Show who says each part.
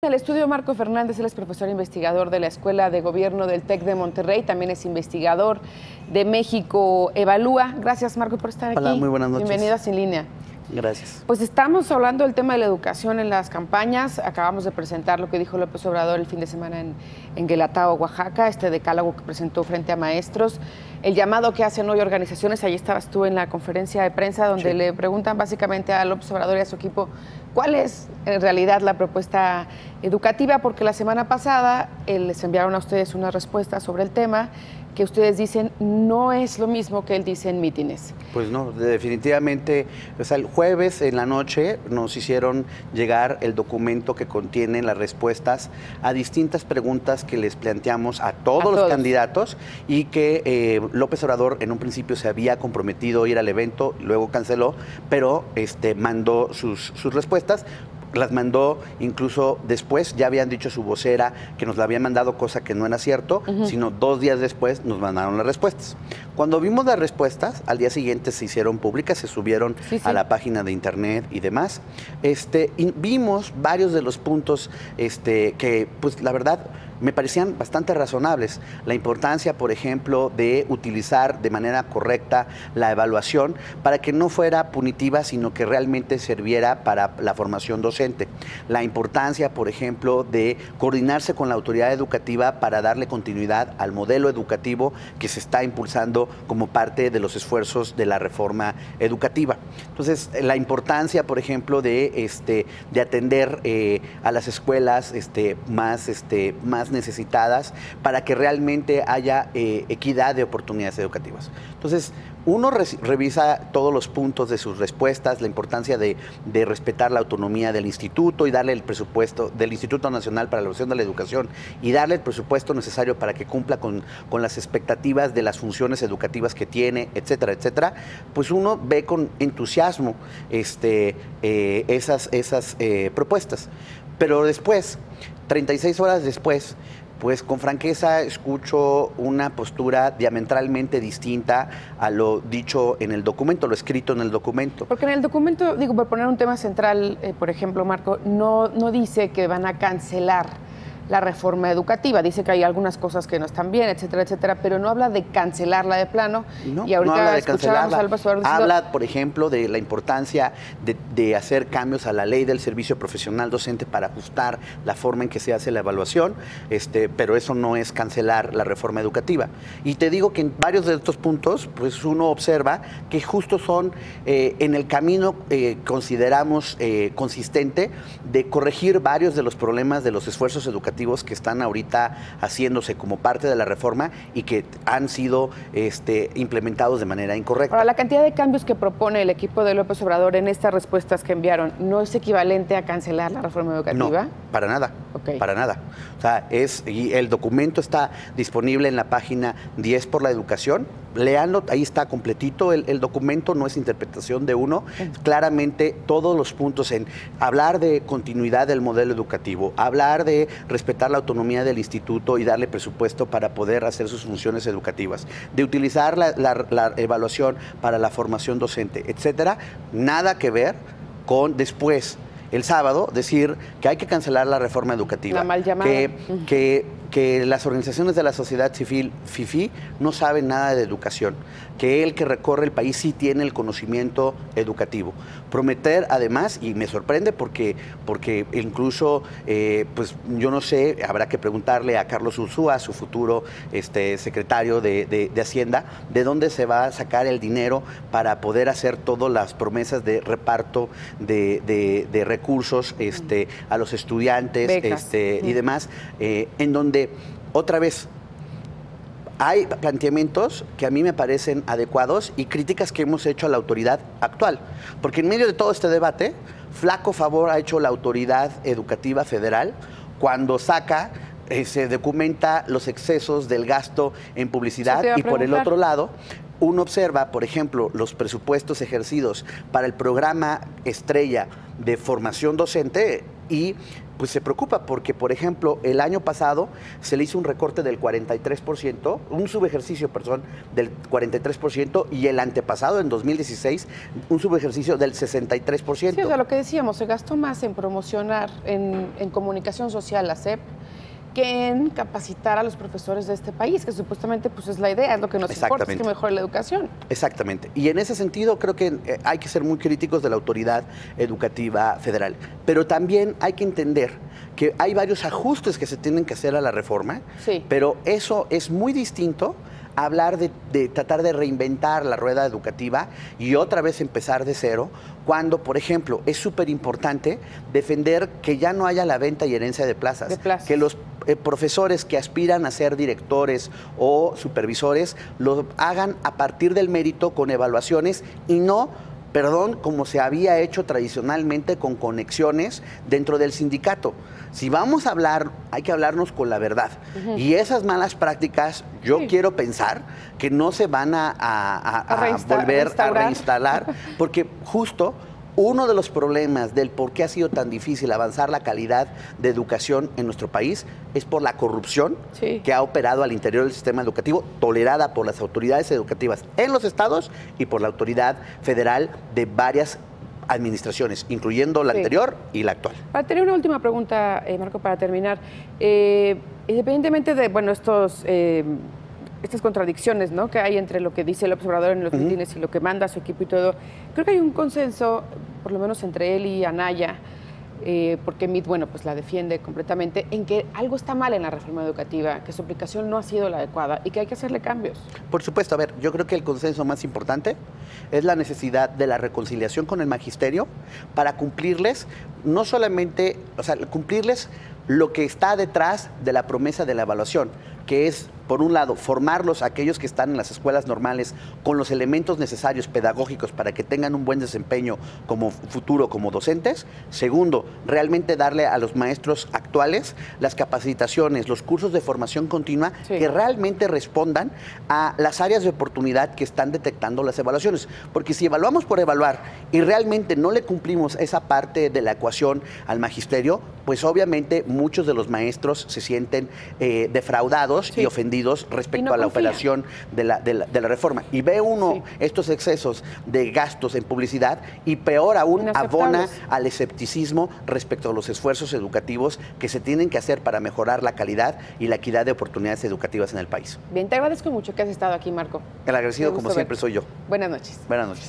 Speaker 1: En el estudio Marco Fernández, él es profesor investigador de la Escuela de Gobierno del TEC de Monterrey, también es investigador de México Evalúa. Gracias, Marco, por estar aquí.
Speaker 2: Hola, muy buenas noches.
Speaker 1: Bienvenido a Sin Línea.
Speaker 2: Gracias.
Speaker 1: Pues estamos hablando del tema de la educación en las campañas. Acabamos de presentar lo que dijo López Obrador el fin de semana en Guelatao, Oaxaca, este decálogo que presentó frente a maestros. El llamado que hacen hoy organizaciones, ahí estabas tú en la conferencia de prensa donde le preguntan básicamente a López Obrador y a su equipo cuál es en realidad la propuesta educativa, porque la semana pasada les enviaron a ustedes una respuesta sobre el tema que ustedes dicen no es lo mismo que él dice en mítines.
Speaker 2: Pues no, definitivamente, o sea, el jueves en la noche nos hicieron llegar el documento que contiene las respuestas a distintas preguntas que les planteamos a todos los candidatos y que López Obrador en un principio se había comprometido a ir al evento, luego canceló, pero mandó sus respuestas. Las mandó incluso después, ya habían dicho su vocera que nos la habían mandado, cosa que no era cierto, sino 2 días después nos mandaron las respuestas. Cuando vimos las respuestas, al día siguiente se hicieron públicas, se subieron a la página de internet y demás. Y vimos varios de los puntos que, pues la verdad, me parecían bastante razonables. La importancia, por ejemplo, de utilizar de manera correcta la evaluación para que no fuera punitiva, sino que realmente sirviera para la formación docente. La importancia, por ejemplo, de coordinarse con la autoridad educativa para darle continuidad al modelo educativo que se está impulsando como parte de los esfuerzos de la reforma educativa. Entonces, la importancia, por ejemplo, de atender a las escuelas más necesitadas para que realmente haya equidad de oportunidades educativas. Entonces, uno revisa todos los puntos de sus respuestas, la importancia de respetar la autonomía del instituto y darle el presupuesto del Instituto Nacional para la Evaluación de la Educación y darle el presupuesto necesario para que cumpla con las expectativas de las funciones educativas que tiene, etcétera, etcétera. Pues uno ve con entusiasmo esas propuestas. Pero después, 36 horas después, pues con franqueza escucho una postura diametralmente distinta a lo dicho en el documento, lo escrito en el documento.
Speaker 1: Porque en el documento, digo, por poner un tema central, por ejemplo, Marco, no dice que van a cancelar la reforma educativa. Dice que hay algunas cosas que no están bien, etcétera, etcétera, pero no habla de cancelarla de plano.
Speaker 2: No,
Speaker 1: y ahorita
Speaker 2: no habla de
Speaker 1: escuchábamos
Speaker 2: cancelarla.
Speaker 1: Al diciendo...
Speaker 2: Habla, por ejemplo, de la importancia de hacer cambios a la ley del servicio profesional docente para ajustar la forma en que se hace la evaluación, pero eso no es cancelar la reforma educativa. Y te digo que en varios de estos puntos, pues uno observa que justo son en el camino, consideramos consistente, de corregir varios de los problemas de los esfuerzos educativos que están ahorita haciéndose como parte de la reforma y que han sido implementados de manera incorrecta.
Speaker 1: Ahora, la cantidad de cambios que propone el equipo de López Obrador en estas respuestas que enviaron, ¿no es equivalente a cancelar la reforma educativa?
Speaker 2: No, para nada, para nada. O sea, y el documento está disponible en la página 10 por la educación. Léanlo, ahí está completito el documento, no es interpretación de uno. Claramente todos los puntos en hablar de continuidad del modelo educativo, hablar de respetar la autonomía del instituto y darle presupuesto para poder hacer sus funciones educativas, de utilizar la evaluación para la formación docente, etcétera, nada que ver con después, el sábado, decir que hay que cancelar la reforma educativa.
Speaker 1: La mal llamada.
Speaker 2: Que las organizaciones de la sociedad civil, FIFI, no saben nada de educación, que el que recorre el país sí tiene el conocimiento educativo. Prometer, además, y me sorprende porque incluso, pues yo no sé, habrá que preguntarle a Carlos Ursúa, su futuro secretario de Hacienda, de dónde se va a sacar el dinero para poder hacer todas las promesas de reparto de recursos a los estudiantes y demás, en donde otra vez hay planteamientos que a mí me parecen adecuados y críticas que hemos hecho a la autoridad actual. Porque en medio de todo este debate, flaco favor ha hecho la autoridad educativa federal cuando se documenta los excesos del gasto en publicidad y por el otro lado, uno observa, por ejemplo, los presupuestos ejercidos para el programa estrella de formación docente y pues se preocupa porque, por ejemplo, el año pasado se le hizo un recorte del 43%, un subejercicio, perdón, del 43%, y el antepasado, en 2016, un subejercicio del 63%.
Speaker 1: Sí, o sea, lo que decíamos, se gastó más en promocionar, en comunicación social, la SEP, que en capacitar a los profesores de este país, que supuestamente pues es la idea, es lo que nos importa, es que mejore la educación.
Speaker 2: Exactamente. Y en ese sentido creo que hay que ser muy críticos de la autoridad educativa federal. Pero también hay que entender que hay varios ajustes que se tienen que hacer a la reforma,
Speaker 1: sí,
Speaker 2: pero eso es muy distinto a hablar de tratar de reinventar la rueda educativa y otra vez empezar de cero, cuando, por ejemplo, es súper importante defender que ya no haya la venta y herencia de plazas, que los profesores que aspiran a ser directores o supervisores lo hagan a partir del mérito con evaluaciones y no, perdón, como se había hecho tradicionalmente con conexiones dentro del sindicato. Si vamos a hablar, hay que hablarnos con la verdad. Y esas malas prácticas, yo quiero pensar que no se van a volver a reinstalar, porque justo uno de los problemas del por qué ha sido tan difícil avanzar la calidad de educación en nuestro país es por la corrupción que ha operado al interior del sistema educativo, tolerada por las autoridades educativas en los estados y por la autoridad federal de varias administraciones, incluyendo la anterior y la actual.
Speaker 1: Para tener una última pregunta, Marco, para terminar. Independientemente de, bueno, estas contradicciones, ¿no?, que hay entre lo que dice el observador en los mítines y lo que manda su equipo y todo, creo que hay un consenso, por lo menos entre él y Anaya, porque MIT, bueno, pues la defiende completamente, en que algo está mal en la reforma educativa, que su aplicación no ha sido la adecuada y que hay que hacerle cambios.
Speaker 2: Por supuesto, a ver, yo creo que el consenso más importante es la necesidad de la reconciliación con el magisterio para cumplirles, no solamente, o sea, cumplirles lo que está detrás de la promesa de la evaluación, que es, por un lado, formarlos a aquellos que están en las escuelas normales con los elementos necesarios pedagógicos para que tengan un buen desempeño como futuro, como docentes. Segundo, realmente darle a los maestros actuales las capacitaciones, los cursos de formación continua que realmente respondan a las áreas de oportunidad que están detectando las evaluaciones. Porque si evaluamos por evaluar y realmente no le cumplimos esa parte de la ecuación al magisterio, pues obviamente muchos de los maestros se sienten defraudados y ofendidos respecto a la operación de la reforma. Y ve uno estos excesos de gastos en publicidad y peor aún abona al escepticismo respecto a los esfuerzos educativos que se tienen que hacer para mejorar la calidad y la equidad de oportunidades educativas en el país.
Speaker 1: Bien, te agradezco mucho que has estado aquí, Marco.
Speaker 2: El agradecido, como siempre, soy yo.
Speaker 1: Buenas noches.
Speaker 2: Buenas noches.